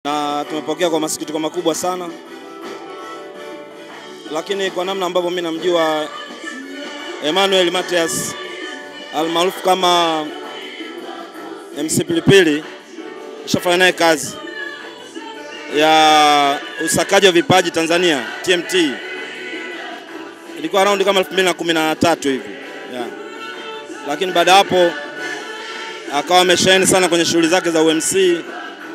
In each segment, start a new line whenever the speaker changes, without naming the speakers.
Na tumepokea kwa masikitiko makubwa sana, lakini kwa namna ambavyo mimi namjua Emmanuel Mathias almaarufu kama MC Pilipili, nishafanya naye kazi ya usakaji wa vipaji Tanzania TMT. Ilikuwa around kama 2013 hivi. Yeah. Lakini baada hapo akawa ameshine sana kwenye shughuli zake za UMC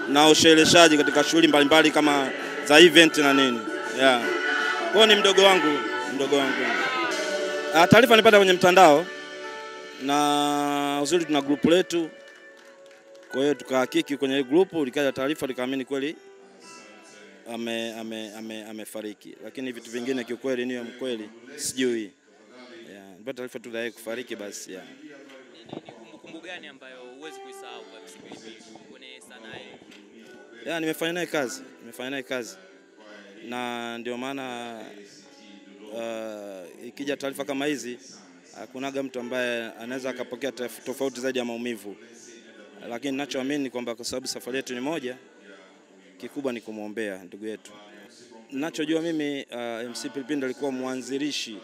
na ushereheshaji katika shughuli mbalimbali kama za event na nini. Yeah. Kwa ni mdogo wangu. Taarifa nilipata kwenye mtandao na uzuri tuna group letu. Kwa hiyo tukahakiki kwenye group, likaja taarifa likaamini kweli amefariki. Lakini vitu vingine kiukweli ni mkweli sijui. Yeah, nilipata taarifa tu dai kufariki basi. Yeah.
Ni kumbukumbu gani ambayo huwezi kuisahau kwa Pilipili kwenye sanaa hii?
Yeah, nimefanya naye kazi. Na ndio maana ikija taarifa kama hizi hakunaga mtu ambaye anaweza akapokea tofauti zaidi ya maumivu. Lakini ninachoamini kwamba kwa sababu safari yetu ni moja, kikubwa ni kumuombea ndugu yetu. Ninachojua mimi MC Pilipili alikuwa mwanzilishi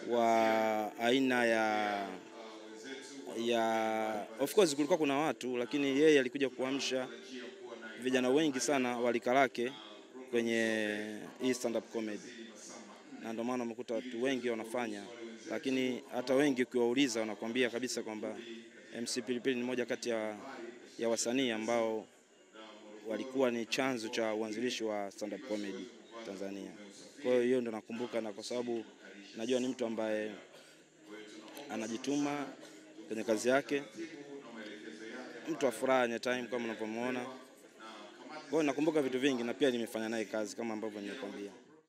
wa aina ya of course kulikuwa kuna watu, lakini yeye alikuja kuamsha vijana wengi sana walika lake kwenye hii stand up comedy. Na ndio maana umekuta watu wengi wanafanya, lakini hata wengi ukiwauliza wanakuambia kabisa kwamba MC Pilipili ni moja kati ya wasanii ambao walikuwa ni chanzo cha uanzilishi wa stand up comedy Tanzania. Kwa hiyo ndio nakumbuka, na kwa sababu najua ni mtu ambaye anajituma kwenye kazi yake, mtu wa furaha anytime kama unavyomuona. Kwa hiyo nakumbuka vitu vingi na pia nimefanya naye kazi kama ambavyo nimekwambia.